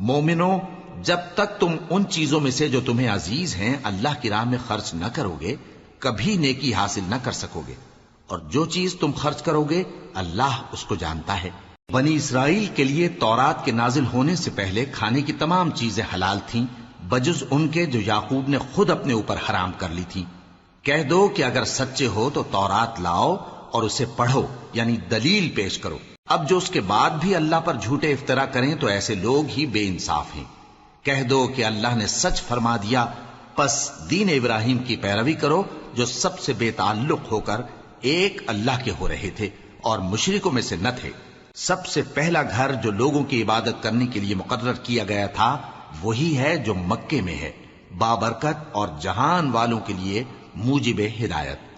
مومنو، جب تک تم ان چیزوں میں سے جو تمہیں عزیز ہیں اللہ کی راہ میں خرچ نہ کرو گے کبھی نیکی حاصل نہ کر سکو گے، اور جو چیز تم خرچ کرو گے اللہ اس کو جانتا ہے۔ بنی اسرائیل کے لیے تورات کے نازل ہونے سے پہلے کھانے کی تمام چیزیں حلال تھیں بجز ان کے جو یعقوب نے خود اپنے اوپر حرام کر لی تھی۔ کہہ دو کہ اگر سچے ہو تو تورات لاؤ اور اسے پڑھو، یعنی دلیل پیش کرو۔ اب جو اس کے بعد بھی اللہ پر جھوٹے افطرا کریں تو ایسے لوگ ہی بے انصاف ہیں۔ کہہ دو کہ اللہ نے سچ فرما دیا، پس دین ابراہیم کی پیروی کرو جو سب سے بے تعلق ہو کر ایک اللہ کے ہو رہے تھے اور مشرکوں میں سے نہ تھے۔ سب سے پہلا گھر جو لوگوں کی عبادت کرنے کے لیے مقرر کیا گیا تھا وہی ہے جو مکے میں ہے، بابرکت اور جہان والوں کے لیے موجب ہدایت۔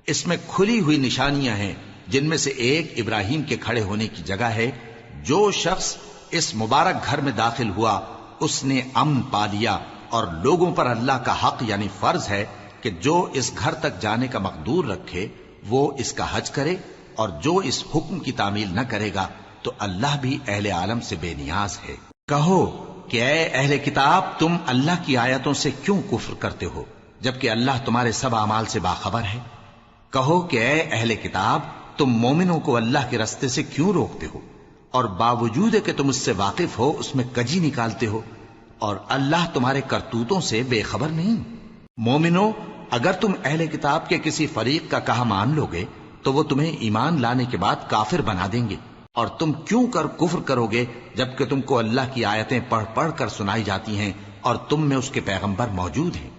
اس میں کھلی ہوئی نشانیاں ہیں جن میں سے ایک ابراہیم کے کھڑے ہونے کی جگہ ہے۔ جو شخص اس مبارک گھر میں داخل ہوا اس نے امن پا لیا، اور لوگوں پر اللہ کا حق یعنی فرض ہے کہ جو اس گھر تک جانے کا مقدور رکھے وہ اس کا حج کرے، اور جو اس حکم کی تعمیل نہ کرے گا تو اللہ بھی اہل عالم سے بے نیاز ہے۔ کہو کہ اے اہل کتاب، تم اللہ کی آیتوں سے کیوں کفر کرتے ہو جبکہ اللہ تمہارے سب اعمال سے باخبر ہے؟ کہو کہ اے اہل کتاب، تم مومنوں کو اللہ کے رستے سے کیوں روکتے ہو، اور باوجود کہ تم اس سے واقف ہو اس میں کجی نکالتے ہو، اور اللہ تمہارے کرتوتوں سے بے خبر نہیں؟ مومنو، اگر تم اہل کتاب کے کسی فریق کا کہا مان لو گے تو وہ تمہیں ایمان لانے کے بعد کافر بنا دیں گے، اور تم کیوں کر کفر کرو گے جبکہ تم کو اللہ کی آیتیں پڑھ پڑھ کر سنائی جاتی ہیں اور تم میں اس کے پیغمبر موجود ہیں۔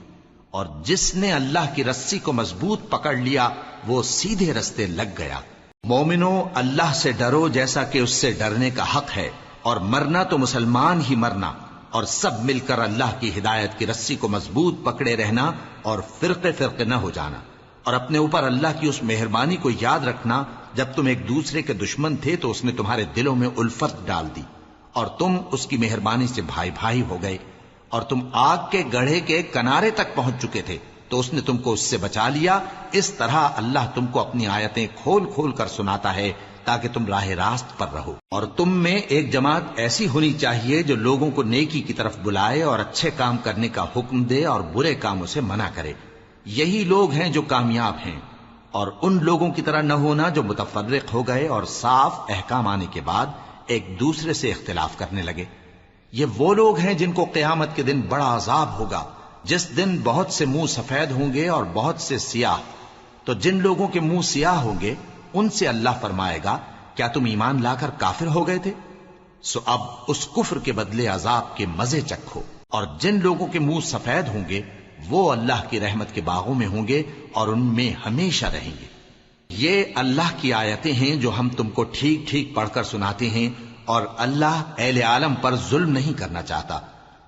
اور جس نے اللہ کی رسی کو مضبوط پکڑ لیا وہ سیدھے رستے لگ گیا۔ مومنو، اللہ سے ڈرو جیسا کہ اس سے ڈرنے کا حق ہے، اور مرنا تو مسلمان ہی مرنا، اور سب مل کر اللہ کی ہدایت کی رسی کو مضبوط پکڑے رہنا اور فرقے فرقے نہ ہو جانا، اور اپنے اوپر اللہ کی اس مہربانی کو یاد رکھنا جب تم ایک دوسرے کے دشمن تھے تو اس نے تمہارے دلوں میں الفت ڈال دی اور تم اس کی مہربانی سے بھائی بھائی ہو گئے، اور تم آگ کے گڑھے کے کنارے تک پہنچ چکے تھے تو اس نے تم کو اس سے بچا لیا۔ اس طرح اللہ تم کو اپنی آیتیں کھول کھول کر سناتا ہے تاکہ تم راہ راست پر رہو۔ اور تم میں ایک جماعت ایسی ہونی چاہیے جو لوگوں کو نیکی کی طرف بلائے اور اچھے کام کرنے کا حکم دے اور برے کاموں سے منع کرے۔ یہی لوگ ہیں جو کامیاب ہیں، اور ان لوگوں کی طرح نہ ہونا جو متفرق ہو گئے اور صاف احکام آنے کے بعد ایک دوسرے سے اختلاف کرنے لگے۔ یہ وہ لوگ ہیں جن کو قیامت کے دن بڑا عذاب ہوگا، جس دن بہت سے منہ سفید ہوں گے اور بہت سے سیاہ۔ تو جن لوگوں کے منہ سیاہ ہوں گے ان سے اللہ فرمائے گا، کیا تم ایمان لا کر کافر ہو گئے تھے؟ سو اب اس کفر کے بدلے عذاب کے مزے چکھو۔ اور جن لوگوں کے منہ سفید ہوں گے وہ اللہ کی رحمت کے باغوں میں ہوں گے اور ان میں ہمیشہ رہیں گے۔ یہ اللہ کی آیتیں ہیں جو ہم تم کو ٹھیک ٹھیک پڑھ کر سناتے ہیں، اور اللہ اہل عالم پر ظلم نہیں کرنا چاہتا،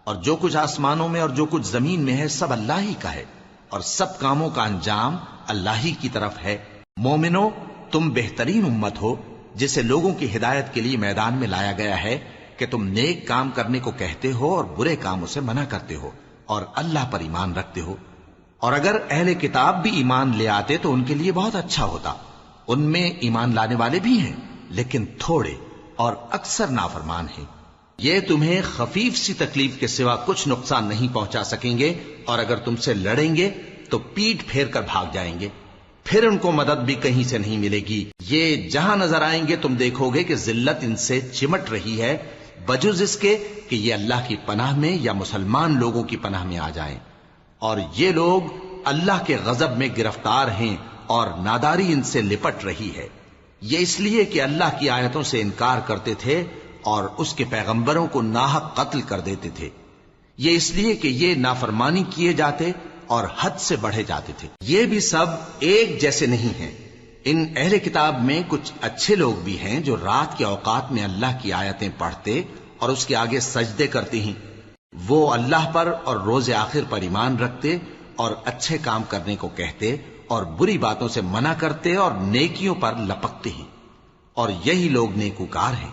اور جو کچھ آسمانوں میں اور جو کچھ زمین میں ہے سب اللہ ہی کا ہے، اور سب کاموں کا انجام اللہ ہی کی طرف ہے۔ مومنو، تم بہترین امت ہو جسے لوگوں کی ہدایت کے لیے میدان میں لایا گیا ہے کہ تم نیک کام کرنے کو کہتے ہو اور برے کاموں سے منع کرتے ہو اور اللہ پر ایمان رکھتے ہو۔ اور اگر اہل کتاب بھی ایمان لے آتے تو ان کے لیے بہت اچھا ہوتا، ان میں ایمان لانے والے بھی ہیں لیکن تھوڑے اور اکثر نافرمان ہیں۔ یہ تمہیں خفیف سی تکلیف کے سوا کچھ نقصان نہیں پہنچا سکیں گے، اور اگر تم سے لڑیں گے تو پیٹ پھیر کر بھاگ جائیں گے، پھر ان کو مدد بھی کہیں سے نہیں ملے گی۔ یہ جہاں نظر آئیں گے تم دیکھو گے کہ ذلت ان سے چمٹ رہی ہے، بجز اس کے کہ یہ اللہ کی پناہ میں یا مسلمان لوگوں کی پناہ میں آ جائیں۔ اور یہ لوگ اللہ کے غضب میں گرفتار ہیں اور ناداری ان سے لپٹ رہی ہے۔ یہ اس لیے کہ اللہ کی آیتوں سے انکار کرتے تھے اور اس کے پیغمبروں کو ناحق قتل کر دیتے تھے۔ یہ اس لیے کہ یہ نافرمانی کیے جاتے اور حد سے بڑھے جاتے تھے۔ یہ بھی سب ایک جیسے نہیں ہیں۔ ان اہل کتاب میں کچھ اچھے لوگ بھی ہیں جو رات کے اوقات میں اللہ کی آیتیں پڑھتے اور اس کے آگے سجدے کرتے ہیں۔ وہ اللہ پر اور روز آخر پر ایمان رکھتے اور اچھے کام کرنے کو کہتے اور بری باتوں سے منع کرتے اور نیکیوں پر لپکتے ہیں، اور یہی لوگ نیکوکار ہیں۔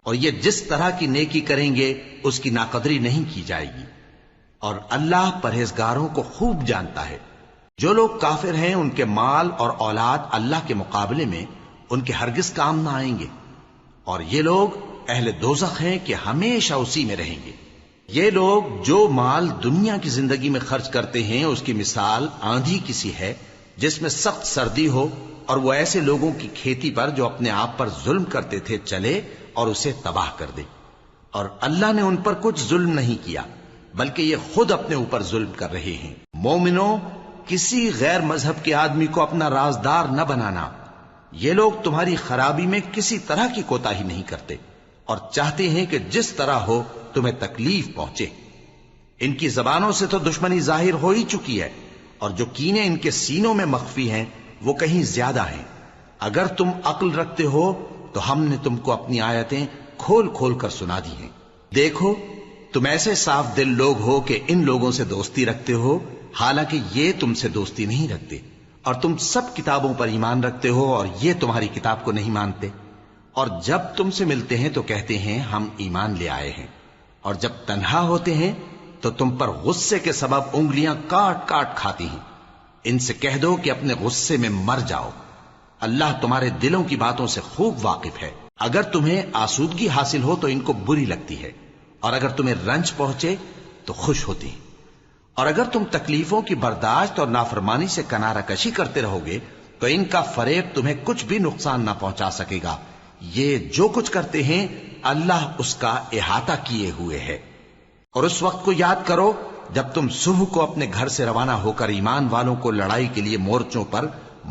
اور یہ جس طرح کی نیکی کریں گے اس کی ناقدری نہیں کی جائے گی، اور اللہ پرہیزگاروں کو خوب جانتا ہے۔ جو لوگ کافر ہیں ان کے مال اور اولاد اللہ کے مقابلے میں ان کے ہرگز کام نہ آئیں گے، اور یہ لوگ اہل دوزخ ہیں کہ ہمیشہ اسی میں رہیں گے۔ یہ لوگ جو مال دنیا کی زندگی میں خرچ کرتے ہیں اس کی مثال آندھی کسی ہے جس میں سخت سردی ہو اور وہ ایسے لوگوں کی کھیتی پر جو اپنے آپ پر ظلم کرتے تھے چلے اور اسے تباہ کر دے۔ اور اللہ نے ان پر کچھ ظلم نہیں کیا بلکہ یہ خود اپنے اوپر ظلم کر رہے ہیں۔ مومنوں، کسی غیر مذہب کے آدمی کو اپنا رازدار نہ بنانا۔ یہ لوگ تمہاری خرابی میں کسی طرح کی کوتاہی نہیں کرتے اور چاہتے ہیں کہ جس طرح ہو تمہیں تکلیف پہنچے۔ ان کی زبانوں سے تو دشمنی ظاہر ہو ہی چکی ہے اور جو کینے ان کے سینوں میں مخفی ہیں وہ کہیں زیادہ ہیں۔ اگر تم عقل رکھتے ہو تو ہم نے تم کو اپنی آیتیں کھول کھول کر سنا دی ہیں۔ دیکھو، تم ایسے صاف دل لوگ ہو کہ ان لوگوں سے دوستی رکھتے ہو حالانکہ یہ تم سے دوستی نہیں رکھتے، اور تم سب کتابوں پر ایمان رکھتے ہو اور یہ تمہاری کتاب کو نہیں مانتے، اور جب تم سے ملتے ہیں تو کہتے ہیں ہم ایمان لے آئے ہیں، اور جب تنہا ہوتے ہیں تو تم پر غصے کے سبب انگلیاں کاٹ کاٹ کھاتی ہیں۔ ان سے کہہ دو کہ اپنے غصے میں مر جاؤ، اللہ تمہارے دلوں کی باتوں سے خوب واقف ہے۔ اگر تمہیں آسودگی حاصل ہو تو ان کو بری لگتی ہے، اور اگر تمہیں رنج پہنچے تو خوش ہوتی ہیں، اور اگر تم تکلیفوں کی برداشت اور نافرمانی سے کنارہ کشی کرتے رہو گے تو ان کا فریب تمہیں کچھ بھی نقصان نہ پہنچا سکے گا۔ یہ جو کچھ کرتے ہیں اللہ اس کا احاطہ کیے ہوئے ہے۔ اور اس وقت کو یاد کرو جب تم صبح کو اپنے گھر سے روانہ ہو کر ایمان والوں کو لڑائی کے لیے مورچوں پر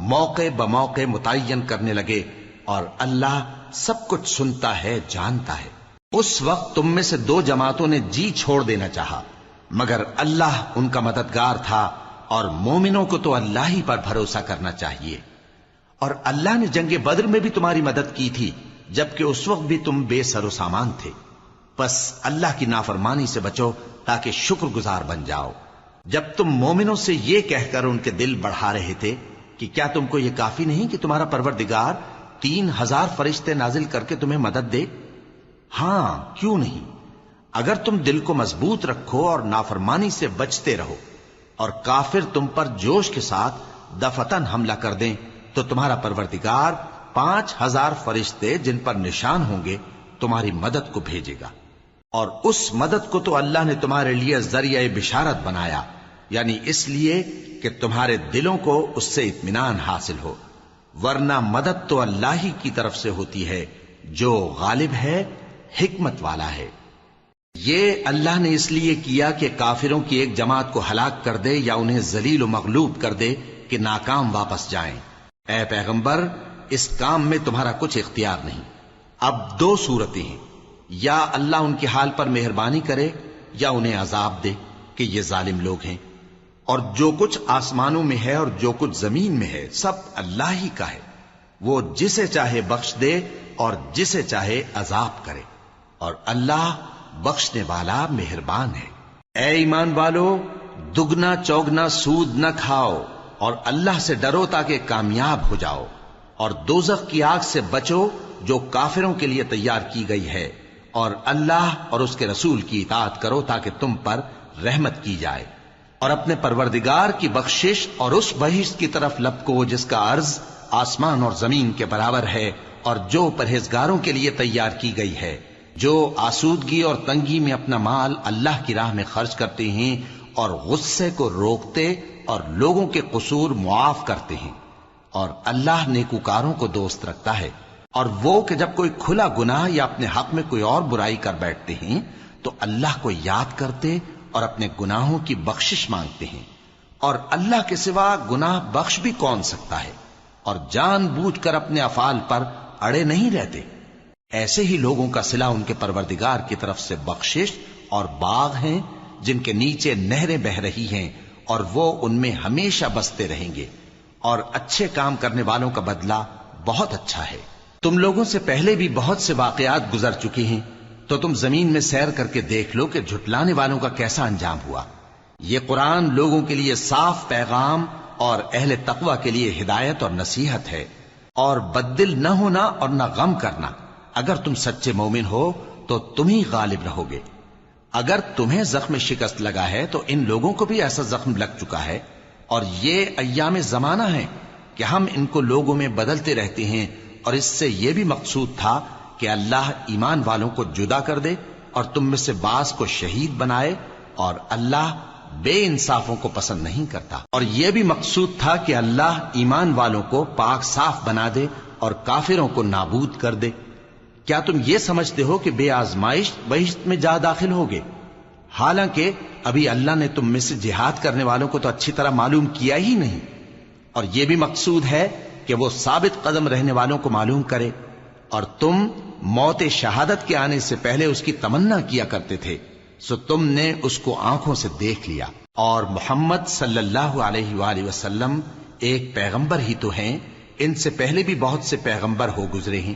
موقع بموقع متعین کرنے لگے، اور اللہ سب کچھ سنتا ہے، جانتا ہے۔ اس وقت تم میں سے دو جماعتوں نے جی چھوڑ دینا چاہا، مگر اللہ ان کا مددگار تھا، اور مومنوں کو تو اللہ ہی پر بھروسہ کرنا چاہیے۔ اور اللہ نے جنگ بدر میں بھی تمہاری مدد کی تھی جبکہ اس وقت بھی تم بے سر و سامان تھے۔ بس اللہ کی نافرمانی سے بچو تاکہ شکر گزار بن جاؤ۔ جب تم مومنوں سے یہ کہہ کر ان کے دل بڑھا رہے تھے کہ کیا تم کو یہ کافی نہیں کہ تمہارا پروردگار 3000 فرشتے نازل کر کے تمہیں مدد دے؟ ہاں، کیوں نہیں؟ اگر تم دل کو مضبوط رکھو اور نافرمانی سے بچتے رہو اور کافر تم پر جوش کے ساتھ دفتن حملہ کر دیں تو تمہارا پروردگار 5000 فرشتے جن پر نشان ہوں گے تمہاری مدد کو بھیجے گا، اور اس مدد کو تو اللہ نے تمہارے لیے ذریعہ بشارت بنایا، یعنی اس لیے کہ تمہارے دلوں کو اس سے اطمینان حاصل ہو، ورنہ مدد تو اللہ ہی کی طرف سے ہوتی ہے جو غالب ہے، حکمت والا ہے۔ یہ اللہ نے اس لیے کیا کہ کافروں کی ایک جماعت کو ہلاک کر دے یا انہیں ذلیل و مغلوب کر دے کہ ناکام واپس جائیں۔ اے پیغمبر، اس کام میں تمہارا کچھ اختیار نہیں۔ اب دو صورتیں ہیں، یا اللہ ان کے حال پر مہربانی کرے یا انہیں عذاب دے کہ یہ ظالم لوگ ہیں، اور جو کچھ آسمانوں میں ہے اور جو کچھ زمین میں ہے سب اللہ ہی کا ہے، وہ جسے چاہے بخش دے اور جسے چاہے عذاب کرے، اور اللہ بخشنے والا مہربان ہے۔ اے ایمان والو، دگنا چوگنا سود نہ کھاؤ اور اللہ سے ڈرو تاکہ کامیاب ہو جاؤ، اور دوزخ کی آگ سے بچو جو کافروں کے لیے تیار کی گئی ہے، اور اللہ اور اس کے رسول کی اطاعت کرو تاکہ تم پر رحمت کی جائے، اور اپنے پروردگار کی بخشش اور اس بہشت کی طرف لپکو جس کا عرض آسمان اور زمین کے برابر ہے، اور جو پرہیزگاروں کے لیے تیار کی گئی ہے، جو آسودگی اور تنگی میں اپنا مال اللہ کی راہ میں خرچ کرتے ہیں اور غصے کو روکتے اور لوگوں کے قصور معاف کرتے ہیں، اور اللہ نیکوکاروں کو دوست رکھتا ہے۔ اور وہ کہ جب کوئی کھلا گناہ یا اپنے حق میں کوئی اور برائی کر بیٹھتے ہیں تو اللہ کو یاد کرتے اور اپنے گناہوں کی بخشش مانگتے ہیں، اور اللہ کے سوا گناہ بخش بھی کون سکتا ہے، اور جان بوجھ کر اپنے افعال پر اڑے نہیں رہتے۔ ایسے ہی لوگوں کا صلہ ان کے پروردگار کی طرف سے بخشش اور باغ ہیں جن کے نیچے نہریں بہ رہی ہیں، اور وہ ان میں ہمیشہ بستے رہیں گے، اور اچھے کام کرنے والوں کا بدلہ بہت اچھا ہے۔ تم لوگوں سے پہلے بھی بہت سے واقعات گزر چکے ہیں، تو تم زمین میں سیر کر کے دیکھ لو کہ جھٹلانے والوں کا کیسا انجام ہوا۔ یہ قرآن لوگوں کے لیے صاف پیغام اور اہل تقوی کے لیے ہدایت اور نصیحت ہے، اور بددل نہ ہونا اور نہ غم کرنا۔ اگر تم سچے مومن ہو تو تم ہی غالب رہو گے۔ اگر تمہیں زخم شکست لگا ہے تو ان لوگوں کو بھی ایسا زخم لگ چکا ہے، اور یہ ایام زمانہ ہیں کہ ہم ان کو لوگوں میں بدلتے رہتے ہیں، اور اس سے یہ بھی مقصود تھا کہ اللہ ایمان والوں کو جدا کر دے اور تم میں سے بعض کو شہید بنائے، اور اللہ بے انصافوں کو پسند نہیں کرتا۔ اور یہ بھی مقصود تھا کہ اللہ ایمان والوں کو پاک صاف بنا دے اور کافروں کو نابود کر دے۔ کیا تم یہ سمجھتے ہو کہ بے آزمائش بہشت میں جا داخل ہوگے؟ حالانکہ ابھی اللہ نے تم میں سے جہاد کرنے والوں کو تو اچھی طرح معلوم کیا ہی نہیں۔ اور یہ بھی مقصود ہے کہ وہ ثابت قدم رہنے والوں کو معلوم کرے، اور تم موت شہادت کے آنے سے پہلے اس کی تمنا کیا کرتے تھے، سو تم نے اس کو آنکھوں سے دیکھ لیا۔ اور محمد صلی اللہ علیہ وآلہ وسلم ایک پیغمبر ہی تو ہیں، ان سے پہلے بھی بہت سے پیغمبر ہو گزرے ہیں۔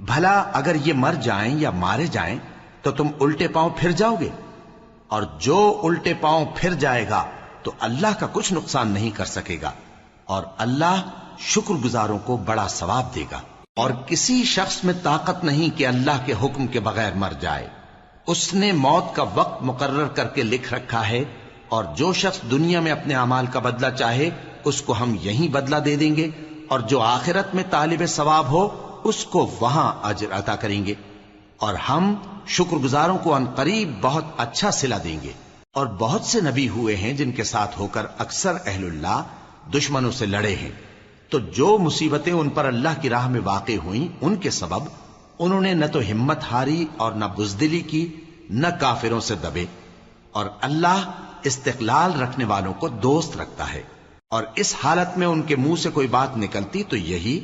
بھلا اگر یہ مر جائیں یا مارے جائیں تو تم الٹے پاؤں پھر جاؤ گے؟ اور جو الٹے پاؤں پھر جائے گا تو اللہ کا کچھ نقصان نہیں کر سکے گا، اور اللہ شکر گزاروں کو بڑا ثواب دے گا۔ اور کسی شخص میں طاقت نہیں کہ اللہ کے حکم کے بغیر مر جائے، اس نے موت کا وقت مقرر کر کے لکھ رکھا ہے، اور جو شخص دنیا میں اپنے اعمال کا بدلہ چاہے اس کو ہم یہیں بدلہ دے دیں گے، اور جو آخرت میں طالب ثواب ہو اس کو وہاں اجر عطا کریں گے، اور ہم شکر گزاروں کو ان قریب بہت اچھا صلہ دیں گے۔ اور بہت سے نبی ہوئے ہیں جن کے ساتھ ہو کر اکثر اہل اللہ دشمنوں سے لڑے ہیں، تو جو مصیبتیں ان پر اللہ کی راہ میں واقع ہوئیں ان کے سبب انہوں نے نہ تو ہمت ہاری اور نہ بزدلی کی، نہ کافروں سے دبے۔ اور اللہ استقلال رکھنے والوں کو دوست رکھتا ہے، اور اس حالت میں ان کے منہ سے کوئی بات نکلتی تو یہی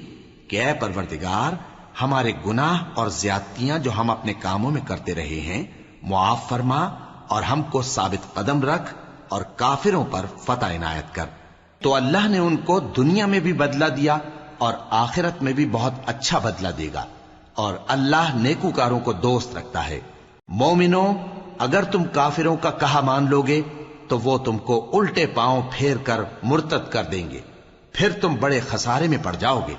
کہ اے پروردگار، ہمارے گناہ اور زیادتیاں جو ہم اپنے کاموں میں کرتے رہے ہیں معاف فرما، اور ہم کو ثابت قدم رکھ، اور کافروں پر فتح عنایت کر۔ تو اللہ نے ان کو دنیا میں بھی بدلہ دیا اور آخرت میں بھی بہت اچھا بدلہ دے گا، اور اللہ نیکوکاروں کو دوست رکھتا ہے۔ مومنوں، اگر تم کافروں کا کہا مان لوگے تو وہ تم کو الٹے پاؤں پھیر کر مرتد کر دیں گے، پھر تم بڑے خسارے میں پڑ جاؤ گے۔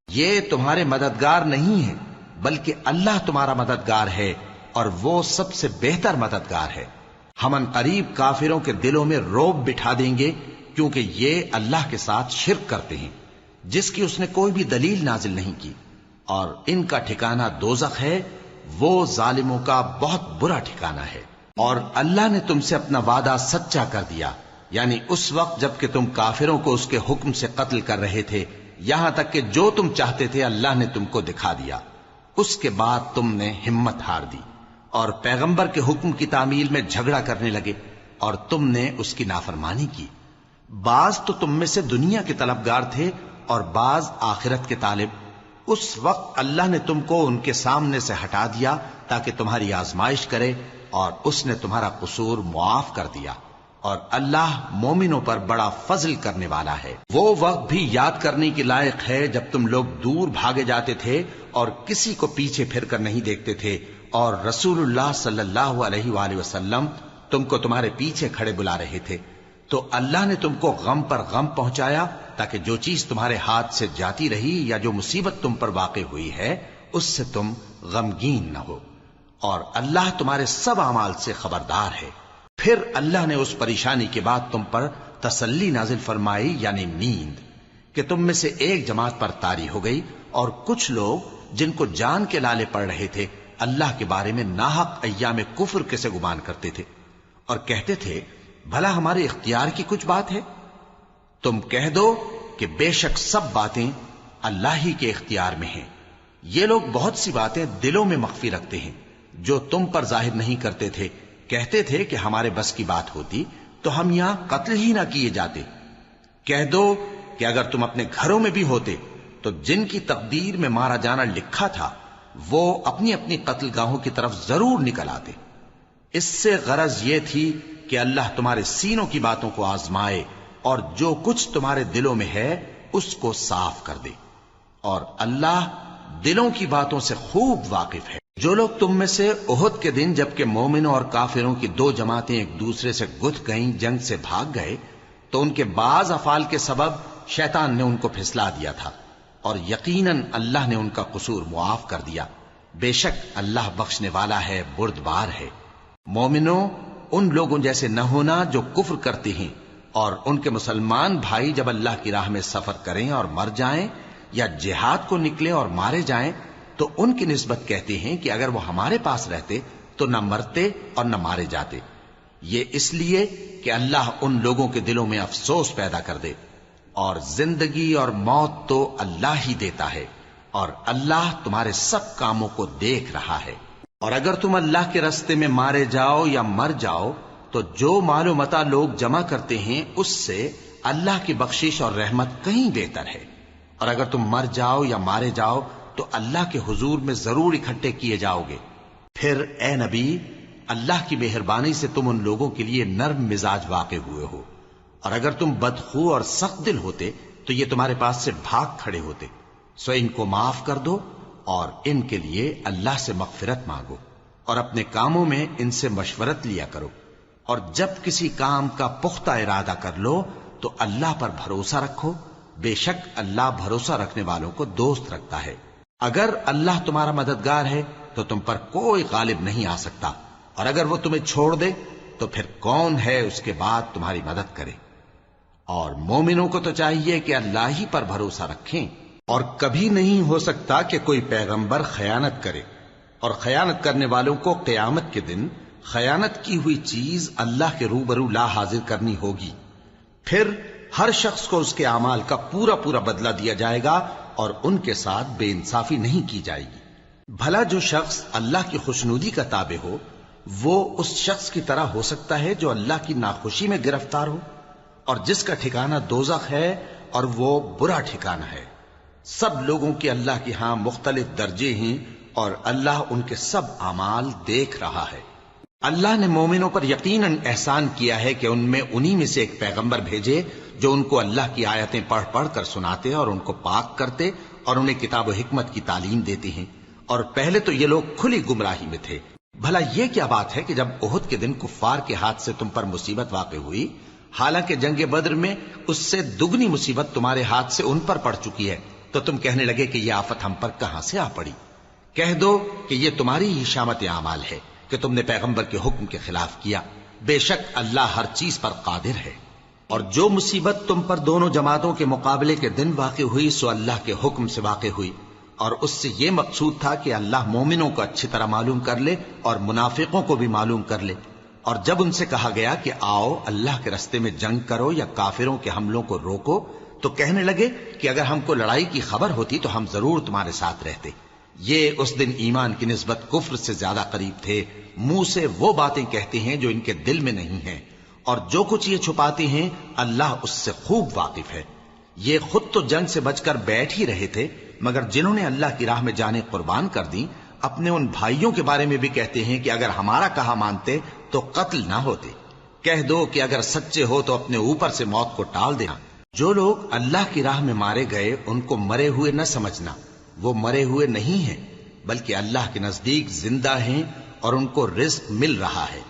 یہ تمہارے مددگار نہیں ہیں، بلکہ اللہ تمہارا مددگار ہے، اور وہ سب سے بہتر مددگار ہے۔ ہم ان قریب کافروں کے دلوں میں رعب بٹھا دیں گے، کیونکہ یہ اللہ کے ساتھ شرک کرتے ہیں جس کی اس نے کوئی بھی دلیل نازل نہیں کی، اور ان کا ٹھکانہ دوزخ ہے، وہ ظالموں کا بہت برا ٹھکانہ ہے۔ اور اللہ نے تم سے اپنا وعدہ سچا کر دیا، یعنی اس وقت جب کہ تم کافروں کو اس کے حکم سے قتل کر رہے تھے، یہاں تک کہ جو تم چاہتے تھے اللہ نے تم کو دکھا دیا۔ اس کے بعد تم نے ہمت ہار دی اور پیغمبر کے حکم کی تعمیل میں جھگڑا کرنے لگے، اور تم نے اس کی نافرمانی کی۔ بعض تو تم میں سے دنیا کے طلبگار تھے اور بعض آخرت کے طالب۔ اس وقت اللہ نے تم کو ان کے سامنے سے ہٹا دیا تاکہ تمہاری آزمائش کرے، اور اس نے تمہارا قصور معاف کر دیا، اور اللہ مومنوں پر بڑا فضل کرنے والا ہے۔ وہ وقت بھی یاد کرنے کے لائق ہے جب تم لوگ دور بھاگے جاتے تھے اور کسی کو پیچھے پھر کر نہیں دیکھتے تھے، اور رسول اللہ صلی اللہ علیہ وآلہ وسلم تم کو تمہارے پیچھے کھڑے بلا رہے تھے، تو اللہ نے تم کو غم پر غم پہنچایا تاکہ جو چیز تمہارے ہاتھ سے جاتی رہی یا جو مصیبت تم پر واقع ہوئی ہے اس سے تم غمگین نہ ہو، اور اللہ تمہارے سب اعمال سے خبردار ہے۔ پھر اللہ نے اس پریشانی کے بعد تم پر تسلی نازل فرمائی، یعنی نیند، کہ تم میں سے ایک جماعت پر طاری ہو گئی، اور کچھ لوگ جن کو جان کے لالے پڑ رہے تھے اللہ کے بارے میں ناحق ایام کفر کے سے گمان کرتے تھے، اور کہتے تھے بھلا ہمارے اختیار کی کچھ بات ہے؟ تم کہہ دو کہ بے شک سب باتیں اللہ ہی کے اختیار میں ہیں۔ یہ لوگ بہت سی باتیں دلوں میں مخفی رکھتے ہیں جو تم پر ظاہر نہیں کرتے تھے۔ کہتے تھے کہ ہمارے بس کی بات ہوتی تو ہم یہاں قتل ہی نہ کیے جاتے۔ کہہ دو کہ اگر تم اپنے گھروں میں بھی ہوتے تو جن کی تقدیر میں مارا جانا لکھا تھا وہ اپنی اپنی قتل گاہوں کی طرف ضرور نکل آتے۔ اس سے غرض یہ تھی کہ اللہ تمہارے سینوں کی باتوں کو آزمائے اور جو کچھ تمہارے دلوں میں ہے اس کو صاف کر دے، اور اللہ دلوں کی باتوں سے خوب واقف ہے۔ جو لوگ تم میں سے احد کے دن جبکہ مومنوں اور کافروں کی دو جماعتیں ایک دوسرے سے گتھ گئیں جنگ سے بھاگ گئے تو ان کے بعض افعال کے سبب شیطان نے ان کو پھسلا دیا تھا، اور یقیناً اللہ نے ان کا قصور معاف کر دیا۔ بے شک اللہ بخشنے والا ہے، بردبار ہے۔ مومنوں، ان لوگوں جیسے نہ ہونا جو کفر کرتے ہیں، اور ان کے مسلمان بھائی جب اللہ کی راہ میں سفر کریں اور مر جائیں یا جہاد کو نکلے اور مارے جائیں تو ان کی نسبت کہتے ہیں کہ اگر وہ ہمارے پاس رہتے تو نہ مرتے اور نہ مارے جاتے، یہ اس لیے کہ اللہ ان لوگوں کے دلوں میں افسوس پیدا کر دے، اور زندگی اور موت تو اللہ ہی دیتا ہے، اور اللہ تمہارے سب کاموں کو دیکھ رہا ہے۔ اور اگر تم اللہ کے راستے میں مارے جاؤ یا مر جاؤ تو جو مال و متاع لوگ جمع کرتے ہیں اس سے اللہ کی بخشش اور رحمت کہیں بہتر ہے، اور اگر تم مر جاؤ یا مارے جاؤ تو اللہ کے حضور میں ضرور اکٹھے کیے جاؤ گے۔ پھر اے نبی، اللہ کی مہربانی سے تم ان لوگوں کے لیے نرم مزاج واقع ہوئے ہو، اور اگر تم بدخو اور سخت دل ہوتے تو یہ تمہارے پاس سے بھاگ کھڑے ہوتے، سو ان کو معاف کر دو اور ان کے لیے اللہ سے مغفرت مانگو، اور اپنے کاموں میں ان سے مشورت لیا کرو، اور جب کسی کام کا پختہ ارادہ کر لو تو اللہ پر بھروسہ رکھو، بے شک اللہ بھروسہ رکھنے والوں کو دوست رکھتا ہے۔ اگر اللہ تمہارا مددگار ہے تو تم پر کوئی غالب نہیں آ سکتا، اور اگر وہ تمہیں چھوڑ دے تو پھر کون ہے اس کے بعد تمہاری مدد کرے۔ اور مومنوں کو تو چاہیے کہ اللہ ہی پر بھروسہ رکھیں، اور کبھی نہیں ہو سکتا کہ کوئی پیغمبر خیانت کرے، اور خیانت کرنے والوں کو قیامت کے دن خیانت کی ہوئی چیز اللہ کے روبرو لا حاضر کرنی ہوگی، پھر ہر شخص کو اس کے اعمال کا پورا پورا بدلہ دیا جائے گا، اور ان کے ساتھ بے انصافی نہیں کی جائے گی۔ بھلا جو شخص اللہ کی خوشنودی کا تابع ہو وہ اس شخص کی طرح ہو سکتا ہے جو اللہ کی ناخوشی میں گرفتار ہو، اور جس کا ٹھکانہ دوزخ ہے اور وہ برا ٹھکانہ ہے۔ سب لوگوں کے اللہ کے ہاں مختلف درجے ہیں، اور اللہ ان کے سب اعمال دیکھ رہا ہے۔ اللہ نے مومنوں پر یقیناً احسان کیا ہے کہ ان میں انہی میں سے ایک پیغمبر بھیجے جو ان کو اللہ کی آیتیں پڑھ پڑھ کر سناتے اور ان کو پاک کرتے اور انہیں کتاب و حکمت کی تعلیم دیتے ہیں، اور پہلے تو یہ لوگ کھلی گمراہی میں تھے۔ بھلا یہ کیا بات ہے کہ جب احد کے دن کفار کے ہاتھ سے تم پر مصیبت واقع ہوئی، حالانکہ جنگ بدر میں اس سے دگنی مصیبت تمہارے ہاتھ سے ان پر پڑ چکی ہے، تو تم کہنے لگے کہ یہ آفت ہم پر کہاں سے آ پڑی؟ کہہ دو کہ یہ تمہاری ہی شامت اعمال ہے کہ تم نے پیغمبر کے حکم کے خلاف کیا، بے شک اللہ ہر چیز پر قادر ہے۔ اور جو مصیبت تم پر دونوں جماعتوں کے مقابلے کے دن واقع ہوئی سو اللہ کے حکم سے واقع ہوئی، اور اس سے یہ مقصود تھا کہ اللہ مومنوں کو اچھی طرح معلوم کر لے اور منافقوں کو بھی معلوم کر لے۔ اور جب ان سے کہا گیا کہ آؤ اللہ کے راستے میں جنگ کرو یا کافروں کے حملوں کو روکو، تو کہنے لگے کہ اگر ہم کو لڑائی کی خبر ہوتی تو ہم ضرور تمہارے ساتھ رہتے۔ یہ اس دن ایمان کی نسبت کفر سے زیادہ قریب تھے، منہ سے وہ باتیں کہتے ہیں جو ان کے دل میں نہیں ہیں، اور جو کچھ یہ چھپاتے ہیں اللہ اس سے خوب واقف ہے۔ یہ خود تو جنگ سے بچ کر بیٹھ ہی رہے تھے، مگر جنہوں نے اللہ کی راہ میں جانیں قربان کر دی اپنے ان بھائیوں کے بارے میں بھی کہتے ہیں کہ اگر ہمارا کہا مانتے تو قتل نہ ہوتے۔ کہہ دو کہ اگر سچے ہو تو اپنے اوپر سے موت کو ٹال دینا۔ جو لوگ اللہ کی راہ میں مارے گئے ان کو مرے ہوئے نہ سمجھنا، وہ مرے ہوئے نہیں ہیں بلکہ اللہ کے نزدیک زندہ ہیں اور ان کو رزق مل رہا ہے۔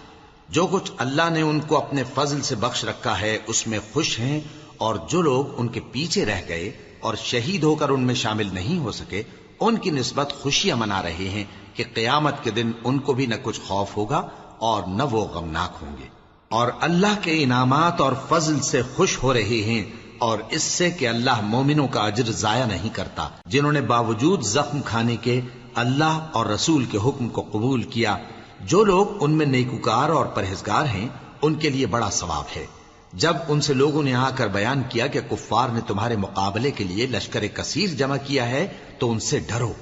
جو کچھ اللہ نے ان کو اپنے فضل سے بخش رکھا ہے اس میں خوش ہیں، اور جو لوگ ان کے پیچھے رہ گئے اور شہید ہو کر ان میں شامل نہیں ہو سکے ان کی نسبت خوشیاں منا رہے ہیں کہ قیامت کے دن ان کو بھی نہ کچھ خوف ہوگا اور نہ وہ غمناک ہوں گے، اور اللہ کے انعامات اور فضل سے خوش ہو رہے ہیں، اور اس سے کہ اللہ مومنوں کا اجر ضائع نہیں کرتا جنہوں نے باوجود زخم کھانے کے اللہ اور رسول کے حکم کو قبول کیا۔ جو لوگ ان میں نیکوکار اور پرہیزگار ہیں ان کے لیے بڑا ثواب ہے۔ جب ان سے لوگوں نے آ کر بیان کیا کہ کفار نے تمہارے مقابلے کے لیے لشکر کثیر جمع کیا ہے تو ان سے ڈرو،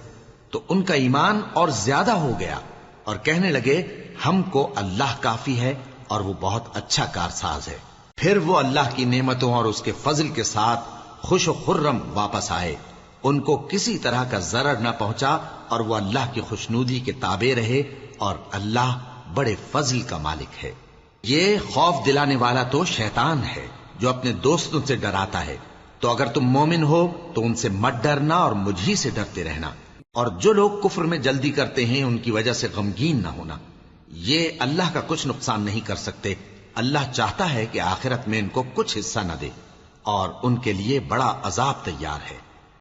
تو ان کا ایمان اور زیادہ ہو گیا، اور کہنے لگے ہم کو اللہ کافی ہے اور وہ بہت اچھا کارساز ہے۔ پھر وہ اللہ کی نعمتوں اور اس کے فضل کے ساتھ خوش و خرم واپس آئے، ان کو کسی طرح کا ضرر نہ پہنچا، اور وہ اللہ کی خوشنودی کے تابع رہے، اور اللہ بڑے فضل کا مالک ہے۔ یہ خوف دلانے والا تو شیطان ہے جو اپنے دوستوں سے ڈراتا ہے، تو اگر تم مومن ہو تو ان سے مت ڈرنا اور مجھ ہی سے ڈرتے رہنا، اور جو لوگ کفر میں جلدی کرتے ہیں ان کی وجہ سے غمگین نہ ہونا، یہ اللہ کا کچھ نقصان نہیں کر سکتے۔ اللہ چاہتا ہے کہ آخرت میں ان کو کچھ حصہ نہ دے، اور ان کے لیے بڑا عذاب تیار ہے۔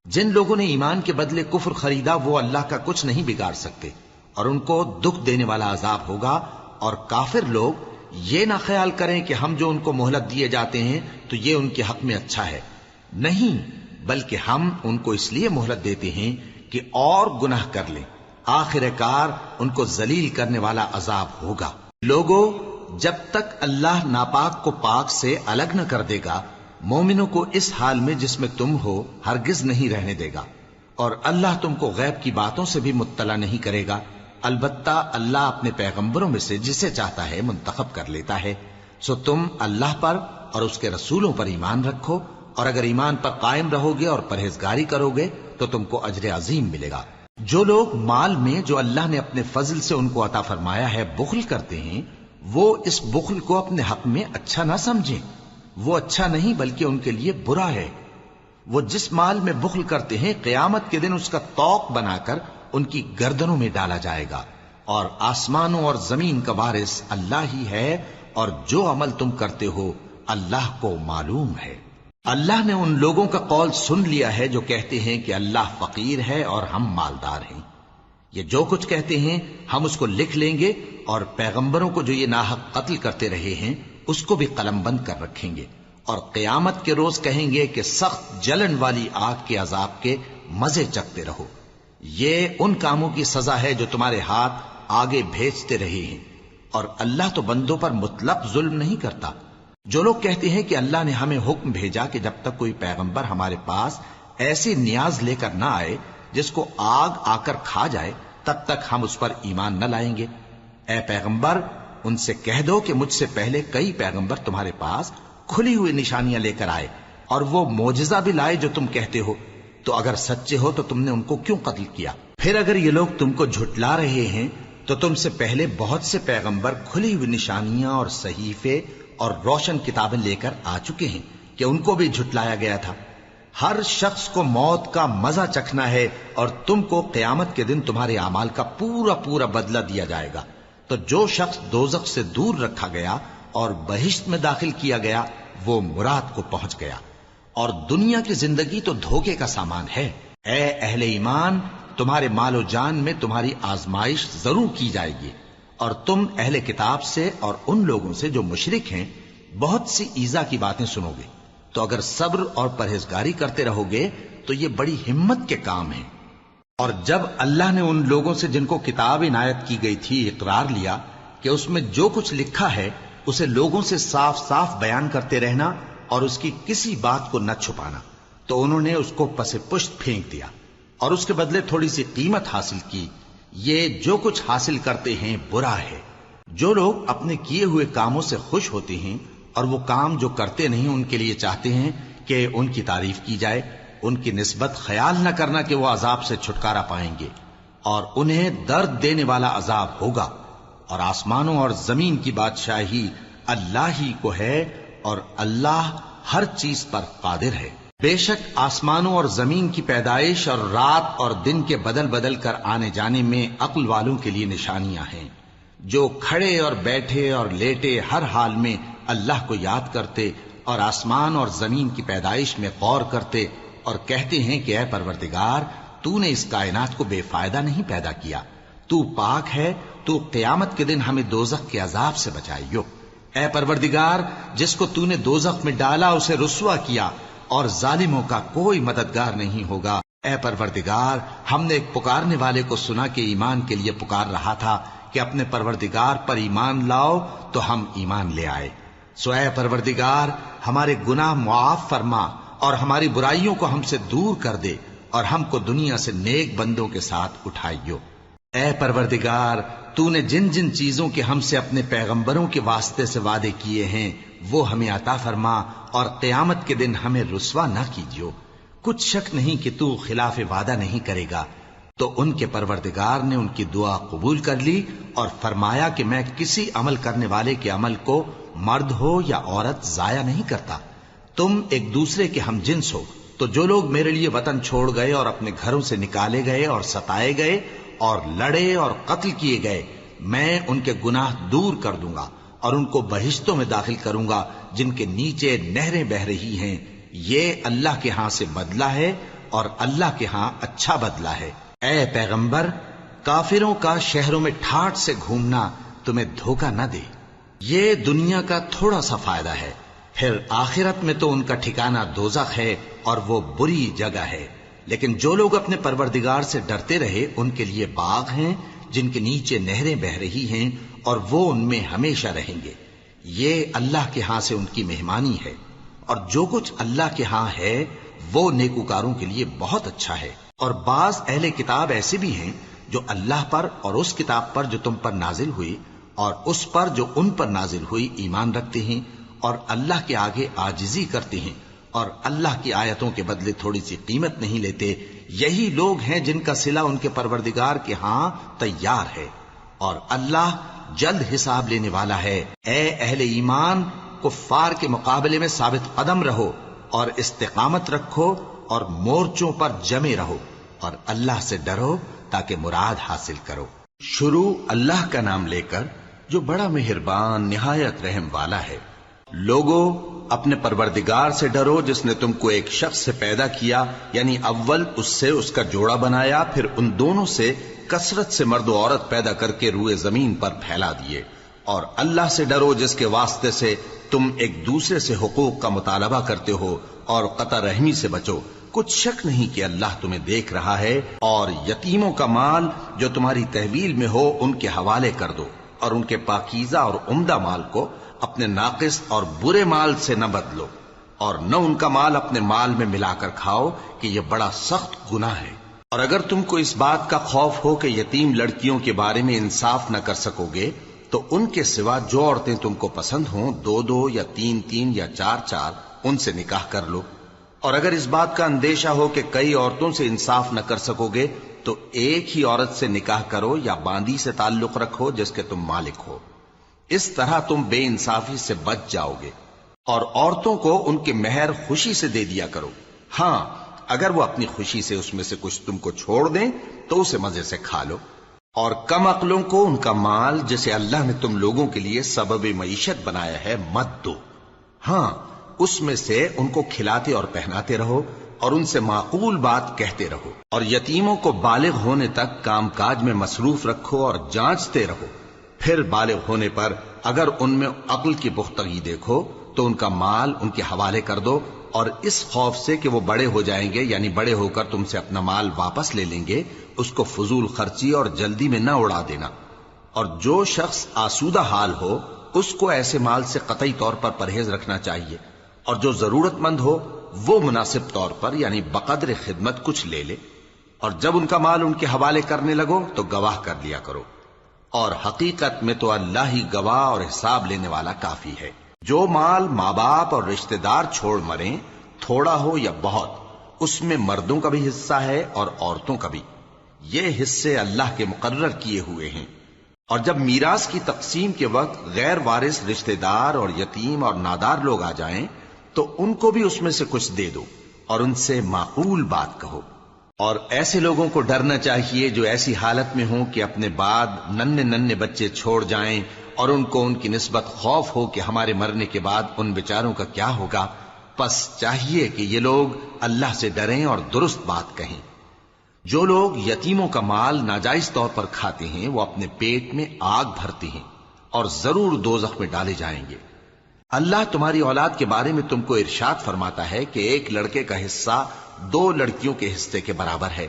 جن لوگوں نے ایمان کے بدلے کفر خریدا وہ اللہ کا کچھ نہیں بگاڑ سکتے، اور ان کو دکھ دینے والا عذاب ہوگا۔ اور کافر لوگ یہ نہ خیال کریں کہ ہم جو ان کو مہلت دیے جاتے ہیں تو یہ ان کے حق میں اچھا ہے، نہیں، بلکہ ہم ان کو اس لیے مہلت دیتے ہیں کہ اور گناہ کر لیں، آخر کار ان کو ذلیل کرنے والا عذاب ہوگا۔ لوگوں، جب تک اللہ ناپاک کو پاک سے الگ نہ کر دے گا، مومنوں کو اس حال میں جس میں تم ہو ہرگز نہیں رہنے دے گا، اور اللہ تم کو غیب کی باتوں سے بھی مطلع نہیں کرے گا۔ البتہ اللہ اپنے پیغمبروں میں سے جسے چاہتا ہے منتخب کر لیتا ہے۔ سو تم اللہ پر اور اس کے رسولوں پر ایمان رکھو، اور اگر ایمان پر قائم رہو گے اور پرہیزگاری کرو گے تو تم کو اجر عظیم ملے گا۔ جو لوگ مال میں جو اللہ نے اپنے فضل سے ان کو عطا فرمایا ہے بخل کرتے ہیں، وہ اس بخل کو اپنے حق میں اچھا نہ سمجھیں، وہ اچھا نہیں بلکہ ان کے لیے برا ہے۔ وہ جس مال میں بخل کرتے ہیں قیامت کے دن اس کا طوق بنا کر ان کی گردنوں میں ڈالا جائے گا، اور آسمانوں اور زمین کا وارث اللہ ہی ہے، اور جو عمل تم کرتے ہو اللہ کو معلوم ہے۔ اللہ نے ان لوگوں کا قول سن لیا ہے جو کہتے ہیں کہ اللہ فقیر ہے اور ہم مالدار ہیں۔ یہ جو کچھ کہتے ہیں ہم اس کو لکھ لیں گے، اور پیغمبروں کو جو یہ ناحق قتل کرتے رہے ہیں اس کو بھی قلم بند کر رکھیں گے، اور قیامت کے روز کہیں گے کہ سخت جلن والی آگ کے عذاب کے مزے چکھتے رہو۔ یہ ان کاموں کی سزا ہے جو تمہارے ہاتھ آگے بھیجتے رہے ہیں، اور اللہ تو بندوں پر مطلق ظلم نہیں کرتا۔ جو لوگ کہتے ہیں کہ اللہ نے ہمیں حکم بھیجا کہ جب تک کوئی پیغمبر ہمارے پاس ایسی نیاز لے کر نہ آئے جس کو آگ آ کر کھا جائے تب تک ہم اس پر ایمان نہ لائیں گے، اے پیغمبر ان سے کہہ دو کہ مجھ سے پہلے کئی پیغمبر تمہارے پاس کھلی ہوئی نشانیاں لے کر آئے، اور وہ معجزہ بھی لائے جو تم کہتے ہو، تو اگر سچے ہو تو تم نے ان کو کیوں قتل کیا؟ پھر اگر یہ لوگ تم کو جھٹلا رہے ہیں تو تم سے پہلے بہت سے پیغمبر کھلی ہوئی نشانیاں اور صحیفے اور روشن کتابیں لے کر آ چکے ہیں کہ ان کو بھی جھٹلایا گیا تھا۔ ہر شخص کو موت کا مزہ چکھنا ہے، اور تم کو قیامت کے دن تمہارے اعمال کا پورا پورا بدلہ دیا جائے گا۔ تو جو شخص دوزخ سے دور رکھا گیا اور بہشت میں داخل کیا گیا وہ مراد کو پہنچ گیا، اور دنیا کی زندگی تو دھوکے کا سامان ہے۔ اے اہل ایمان، تمہارے مال و جان میں تمہاری آزمائش ضرور کی جائے گی، اور تم اہل کتاب سے اور ان لوگوں سے جو مشرک ہیں بہت سی ایذا کی باتیں سنو گے، تو اگر صبر اور پرہیزگاری کرتے رہو گے تو یہ بڑی ہمت کے کام ہیں۔ اور جب اللہ نے ان لوگوں سے جن کو کتاب عنایت کی گئی تھی اقرار لیا کہ اس میں جو کچھ لکھا ہے اسے لوگوں سے صاف صاف بیان کرتے رہنا اور اس کی کسی بات کو نہ چھپانا، تو انہوں نے اس کو پس پشت پھینک دیا اور اس کے بدلے تھوڑی سی قیمت حاصل کی۔ یہ جو کچھ حاصل کرتے ہیں برا ہے۔ جو لوگ اپنے کیے ہوئے کاموں سے خوش ہوتے ہیں اور وہ کام جو کرتے نہیں ان کے لیے چاہتے ہیں کہ ان کی تعریف کی جائے، ان کی نسبت خیال نہ کرنا کہ وہ عذاب سے چھٹکارا پائیں گے، اور انہیں درد دینے والا عذاب ہوگا۔ اور آسمانوں اور زمین کی بادشاہی اللہ ہی کو ہے، اور اللہ ہر چیز پر قادر ہے۔ بے شک آسمانوں اور زمین کی پیدائش اور رات اور دن کے بدل بدل کر آنے جانے میں عقل والوں کے لیے نشانیاں ہیں، جو کھڑے اور بیٹھے اور لیٹے ہر حال میں اللہ کو یاد کرتے اور آسمان اور زمین کی پیدائش میں غور کرتے اور کہتے ہیں کہ اے پروردگار، تو نے اس کائنات کو بے فائدہ نہیں پیدا کیا، تو پاک ہے، تو قیامت کے دن ہمیں دوزخ کے عذاب سے بچائیو۔ اے پروردگار، جس کو تو نے دوزخ میں ڈالا اسے رسوا کیا، اور ظالموں کا کوئی مددگار نہیں ہوگا۔ اے پروردگار، ہم نے ایک پکارنے والے کو سنا کہ ایمان کے لیے پکار رہا تھا کہ اپنے پروردگار پر ایمان لاؤ، تو ہم ایمان لے آئے۔ سو اے پروردگار، ہمارے گناہ معاف فرما اور ہماری برائیوں کو ہم سے دور کر دے، اور ہم کو دنیا سے نیک بندوں کے ساتھ اٹھائیو۔ اے پروردگار، تو نے جن جن چیزوں کے ہم سے اپنے پیغمبروں کے واسطے سے وعدے کیے ہیں وہ ہمیں عطا فرما، اور قیامت کے دن ہمیں رسوا نہ کیجیو۔ کچھ شک نہیں کہ تو خلاف وعدہ نہیں کرے گا۔ تو ان کے پروردگار نے ان کی دعا قبول کر لی اور فرمایا کہ میں کسی عمل کرنے والے کے عمل کو مرد ہو یا عورت ضائع نہیں کرتا۔ تم ایک دوسرے کے ہم جنس ہو، تو جو لوگ میرے لیے وطن چھوڑ گئے اور اپنے گھروں سے نکالے گئے اور ستائے گئے اور لڑے اور قتل کیے گئے، میں ان کے گناہ دور کر دوں گا اور ان کو بہشتوں میں داخل کروں گا جن کے نیچے نہریں بہ رہی ہیں۔ یہ اللہ کے ہاں سے بدلہ ہے، اور اللہ کے ہاں اچھا بدلہ ہے۔ اے پیغمبر، کافروں کا شہروں میں ٹھاٹھ سے گھومنا تمہیں دھوکہ نہ دے۔ یہ دنیا کا تھوڑا سا فائدہ ہے، پھر آخرت میں تو ان کا ٹھکانہ دوزخ ہے، اور وہ بری جگہ ہے۔ لیکن جو لوگ اپنے پروردگار سے ڈرتے رہے ان کے لیے باغ ہیں جن کے نیچے نہریں بہ رہی ہیں اور وہ ان میں ہمیشہ رہیں گے. یہ اللہ کے ہاں سے ان کی مہمانی ہے، اور جو کچھ اللہ کے ہاں ہے وہ نیکوکاروں کے لیے بہت اچھا ہے. اور بعض اہل کتاب ایسے بھی ہیں جو اللہ پر اور اس کتاب پر جو تم پر نازل ہوئی اور اس پر جو ان پر نازل ہوئی ایمان رکھتے ہیں اور اللہ کے آگے عاجزی کرتے ہیں اور اللہ کی آیتوں کے بدلے تھوڑی سی قیمت نہیں لیتے. یہی لوگ ہیں جن کا صلہ ان کے پروردگار کے ہاں تیار ہے، اور اللہ جلد حساب لینے والا ہے. اے اہل ایمان، کفار کے مقابلے میں ثابت قدم رہو اور استقامت رکھو اور مورچوں پر جمے رہو اور اللہ سے ڈرو تاکہ مراد حاصل کرو. شروع اللہ کا نام لے کر جو بڑا مہربان نہایت رحم والا ہے. لوگوں، اپنے پروردگار سے ڈرو جس نے تم کو ایک شخص سے پیدا کیا، یعنی اول اس سے اس کا جوڑا بنایا، پھر ان دونوں سے کثرت سے مرد و عورت پیدا کر کے روئے زمین پر پھیلا دیے. اور اللہ سے ڈرو جس کے واسطے سے تم ایک دوسرے سے حقوق کا مطالبہ کرتے ہو، اور قطع رحمی سے بچو. کچھ شک نہیں کہ اللہ تمہیں دیکھ رہا ہے. اور یتیموں کا مال جو تمہاری تحویل میں ہو ان کے حوالے کر دو، اور ان کے پاکیزہ اور عمدہ مال کو اپنے ناقص اور برے مال سے نہ بدلو، اور نہ ان کا مال اپنے مال میں ملا کر کھاؤ کہ یہ بڑا سخت گناہ ہے. اور اگر تم کو اس بات کا خوف ہو کہ یتیم لڑکیوں کے بارے میں انصاف نہ کر سکو گے تو ان کے سوا جو عورتیں تم کو پسند ہوں، 2 یا 3 یا 4 ان سے نکاح کر لو. اور اگر اس بات کا اندیشہ ہو کہ کئی عورتوں سے انصاف نہ کر سکو گے تو ایک ہی عورت سے نکاح کرو یا باندی سے تعلق رکھو جس کے تم مالک ہو. اس طرح تم بے انصافی سے بچ جاؤ گے. اور عورتوں کو ان کے مہر خوشی سے دے دیا کرو. ہاں، اگر وہ اپنی خوشی سے اس میں سے کچھ تم کو چھوڑ دیں تو اسے مزے سے کھا لو. اور کم عقلوں کو ان کا مال جسے اللہ نے تم لوگوں کے لیے سبب معیشت بنایا ہے مت دو. ہاں، اس میں سے ان کو کھلاتے اور پہناتے رہو اور ان سے معقول بات کہتے رہو. اور یتیموں کو بالغ ہونے تک کام کاج میں مصروف رکھو اور جانچتے رہو. پھر بالغ ہونے پر اگر ان میں عقل کی پختگی دیکھو تو ان کا مال ان کے حوالے کر دو، اور اس خوف سے کہ وہ بڑے ہو جائیں گے، یعنی بڑے ہو کر تم سے اپنا مال واپس لے لیں گے، اس کو فضول خرچی اور جلدی میں نہ اڑا دینا. اور جو شخص آسودہ حال ہو اس کو ایسے مال سے قطعی طور پر پرہیز رکھنا چاہیے. اور جو ضرورت مند ہو وہ مناسب طور پر یعنی بقدر خدمت کچھ لے لے. اور جب ان کا مال ان کے حوالے کرنے لگو تو گواہ کر لیا کرو. اور حقیقت میں تو اللہ ہی گواہ اور حساب لینے والا کافی ہے. جو مال ماں باپ اور رشتہ دار چھوڑ مریں، تھوڑا ہو یا بہت، اس میں مردوں کا بھی حصہ ہے اور عورتوں کا بھی. یہ حصے اللہ کے مقرر کیے ہوئے ہیں. اور جب میراث کی تقسیم کے وقت غیر وارث رشتہ دار اور یتیم اور نادار لوگ آ جائیں تو ان کو بھی اس میں سے کچھ دے دو اور ان سے معقول بات کہو. اور ایسے لوگوں کو ڈرنا چاہیے جو ایسی حالت میں ہوں کہ اپنے بعد ننھے بچے چھوڑ جائیں اور ان کو ان کی نسبت خوف ہو کہ ہمارے مرنے کے بعد ان بیچاروں کا کیا ہوگا. پس چاہیے کہ یہ لوگ اللہ سے ڈریں اور درست بات کہیں. جو لوگ یتیموں کا مال ناجائز طور پر کھاتے ہیں وہ اپنے پیٹ میں آگ بھرتے ہیں اور ضرور دوزخ میں ڈالے جائیں گے. اللہ تمہاری اولاد کے بارے میں تم کو ارشاد فرماتا ہے کہ ایک لڑکے کا حصہ 2 لڑکیوں کے حصے کے برابر ہے.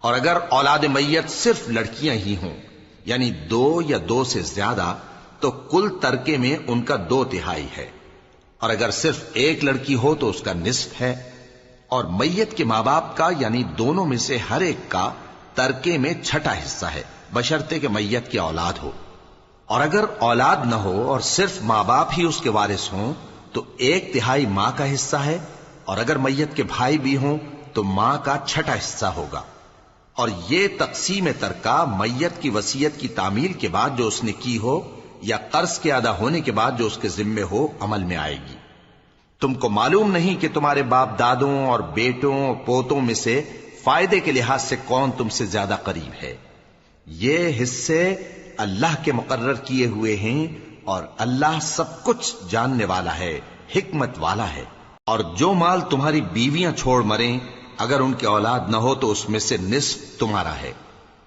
اور اگر اولاد میت صرف لڑکیاں ہی ہوں یعنی 2 یا 2 سے زیادہ تو کل ترکے میں ان کا 2/3 ہے. اور اگر صرف ایک لڑکی ہو تو اس کا نصف ہے. اور میت کے ماں باپ کا یعنی دونوں میں سے ہر ایک کا ترکے میں 6واں حصہ ہے بشرطے کہ میت کی اولاد ہو. اور اگر اولاد نہ ہو اور صرف ماں باپ ہی اس کے وارث ہوں تو 1/3 ماں کا حصہ ہے. اور اگر میت کے بھائی بھی ہوں تو ماں کا 6واں حصہ ہوگا. اور یہ تقسیم ترکہ میت کی وصیت کی تعمیل کے بعد جو اس نے کی ہو یا قرض کے ادا ہونے کے بعد جو اس کے ذمے ہو عمل میں آئے گی. تم کو معلوم نہیں کہ تمہارے باپ دادوں اور بیٹوں اور پوتوں میں سے فائدے کے لحاظ سے کون تم سے زیادہ قریب ہے. یہ حصے اللہ کے مقرر کیے ہوئے ہیں اور اللہ سب کچھ جاننے والا ہے، حکمت والا ہے. اور جو مال تمہاری بیویاں چھوڑ مریں اگر ان کی اولاد نہ ہو تو اس میں سے نصف تمہارا ہے.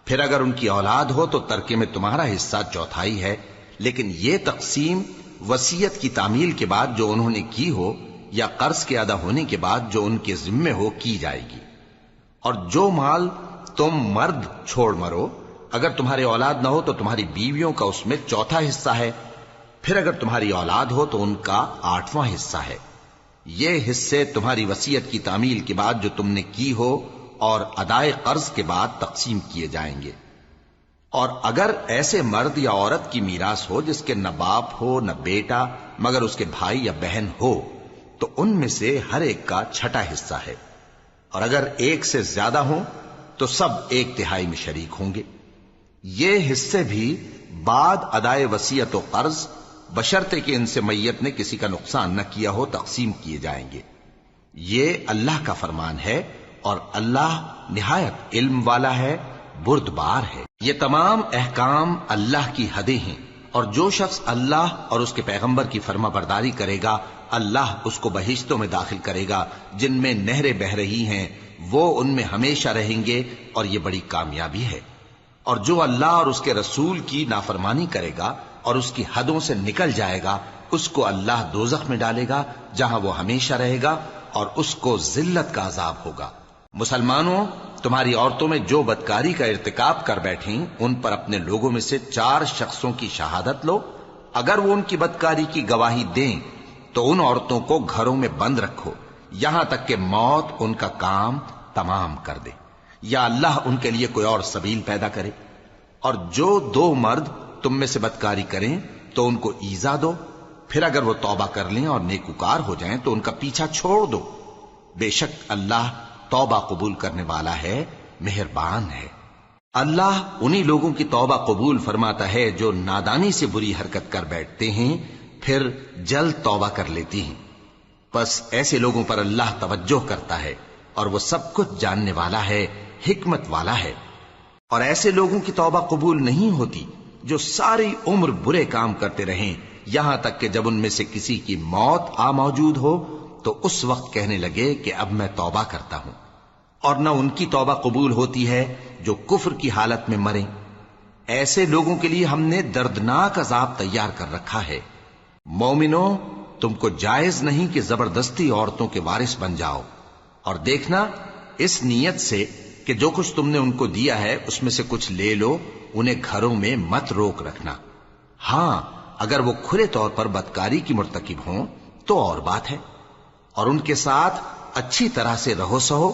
پھر اگر ان کی اولاد ہو تو ترکے میں تمہارا حصہ 1/4 ہے. لیکن یہ تقسیم وصیت کی تعمیل کے بعد جو انہوں نے کی ہو یا قرض کے ادا ہونے کے بعد جو ان کے ذمے ہو کی جائے گی. اور جو مال تم مرد چھوڑ مرو، اگر تمہاری اولاد نہ ہو تو تمہاری بیویوں کا اس میں چوتھا حصہ ہے، پھر اگر تمہاری اولاد ہو تو ان کا 8واں حصہ ہے۔ یہ حصے تمہاری وصیت کی تعمیل کے بعد جو تم نے کی ہو اور ادائے قرض کے بعد تقسیم کیے جائیں گے۔ اور اگر ایسے مرد یا عورت کی میراث ہو جس کے نہ باپ ہو نہ بیٹا مگر اس کے بھائی یا بہن ہو، تو ان میں سے ہر ایک کا 6واں حصہ ہے، اور اگر ایک سے زیادہ ہوں تو سب 1/3 میں شریک ہوں گے۔ یہ حصے بھی بعد ادائے وصیت و قرض بشرطے کہ ان سے میت نے کسی کا نقصان نہ کیا ہو تقسیم کیے جائیں گے۔ یہ اللہ کا فرمان ہے اور اللہ نہایت علم والا ہے، بردبار ہے۔ یہ تمام احکام اللہ کی حدیں ہیں، اور جو شخص اللہ اور اس کے پیغمبر کی فرما برداری کرے گا اللہ اس کو بہشتوں میں داخل کرے گا جن میں نہریں بہ رہی ہیں، وہ ان میں ہمیشہ رہیں گے، اور یہ بڑی کامیابی ہے۔ اور جو اللہ اور اس کے رسول کی نافرمانی کرے گا اور اس کی حدوں سے نکل جائے گا، اس کو اللہ دوزخ میں ڈالے گا جہاں وہ ہمیشہ رہے گا، اور اس کو ذلت کا عذاب ہوگا۔ مسلمانوں، تمہاری عورتوں میں جو بدکاری کا ارتکاب کر بیٹھیں ان پر اپنے لوگوں میں سے 4 شخصوں کی شہادت لو۔ اگر وہ ان کی بدکاری کی گواہی دیں تو ان عورتوں کو گھروں میں بند رکھو یہاں تک کہ موت ان کا کام تمام کر دے، یا اللہ ان کے لیے کوئی اور سبیل پیدا کرے۔ اور جو 2 مرد تم میں سے بدکاری کریں تو ان کو ایذا دو، پھر اگر وہ توبہ کر لیں اور نیکوکار ہو جائیں تو ان کا پیچھا چھوڑ دو۔ بے شک اللہ توبہ قبول کرنے والا ہے، مہربان ہے۔ اللہ انہی لوگوں کی توبہ قبول فرماتا ہے جو نادانی سے بری حرکت کر بیٹھتے ہیں پھر جلد توبہ کر لیتی ہیں۔ بس ایسے لوگوں پر اللہ توجہ کرتا ہے اور وہ سب کچھ جاننے والا ہے، حکمت والا ہے۔ اور ایسے لوگوں کی توبہ قبول نہیں ہوتی جو ساری عمر برے کام کرتے رہیں یہاں تک کہ جب ان میں سے کسی کی موت آ موجود ہو تو اس وقت کہنے لگے کہ اب میں توبہ کرتا ہوں۔ اور نہ ان کی توبہ قبول ہوتی ہے جو کفر کی حالت میں مریں۔ ایسے لوگوں کے لیے ہم نے دردناک عذاب تیار کر رکھا ہے۔ مومنوں، تم کو جائز نہیں کہ زبردستی عورتوں کے وارث بن جاؤ، اور دیکھنا اس نیت سے کہ جو کچھ تم نے ان کو دیا ہے اس میں سے کچھ لے لو، انہیں گھروں میں مت روک رکھنا۔ ہاں، اگر وہ کھلے طور پر بدکاری کی مرتکب ہوں تو اور بات ہے، اور ان کے ساتھ اچھی طرح سے رہو سہو۔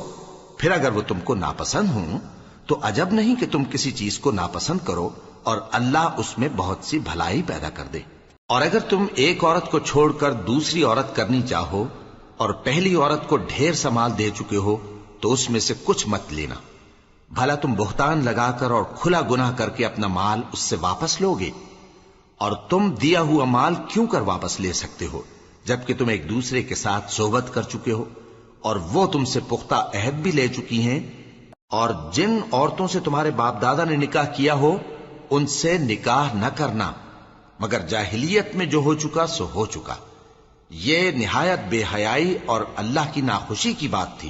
پھر اگر وہ تم کو ناپسند ہوں تو عجب نہیں کہ تم کسی چیز کو ناپسند کرو، اور اللہ اس میں بہت سی بھلائی پیدا کر دے۔ اور اگر تم ایک عورت کو چھوڑ کر دوسری عورت کرنی چاہو اور پہلی عورت کو ڈھیر سا مال دے چکے ہو تو اس میں سے کچھ مت لینا، بھلا تم بہتان لگا کر اور کھلا گناہ کر کے اپنا مال اس سے واپس لوگے؟ اور تم دیا ہوا مال کیوں کر واپس لے سکتے ہو جبکہ تم ایک دوسرے کے ساتھ صحبت کر چکے ہو اور وہ تم سے پختہ عہد بھی لے چکی ہیں؟ اور جن عورتوں سے تمہارے باپ دادا نے نکاح کیا ہو ان سے نکاح نہ کرنا مگر جاہلیت میں جو ہو چکا سو ہو چکا۔ یہ نہایت بے حیائی اور اللہ کی ناخوشی کی بات تھی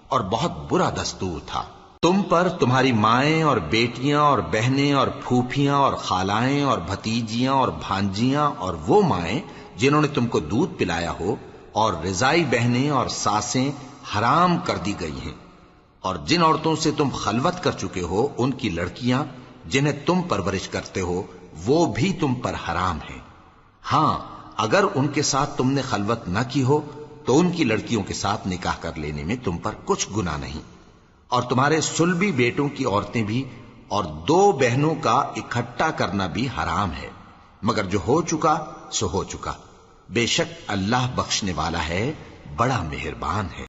اور بہت برا دستور تھا۔ تم پر تمہاری مائیں اور بیٹیاں اور بہنیں اور پھوپھیاں اور خالائیں اور بھتیجیاں اور بھانجیاں اور وہ مائیں جنہوں نے تم کو دودھ پلایا ہو اور رضائی بہنیں اور ساسیں حرام کر دی گئی ہیں، اور جن عورتوں سے تم خلوت کر چکے ہو ان کی لڑکیاں جنہیں تم پرورش کرتے ہو وہ بھی تم پر حرام ہیں۔ ہاں، اگر ان کے ساتھ تم نے خلوت نہ کی ہو تو ان کی لڑکیوں کے ساتھ نکاح کر لینے میں تم پر کچھ گناہ نہیں۔ اور تمہارے صلبی بیٹوں کی عورتیں بھی اور 2 بہنوں کا اکٹھا کرنا بھی حرام ہے، مگر جو ہو چکا سو ہو چکا۔ بے شک اللہ بخشنے والا ہے، بڑا مہربان ہے۔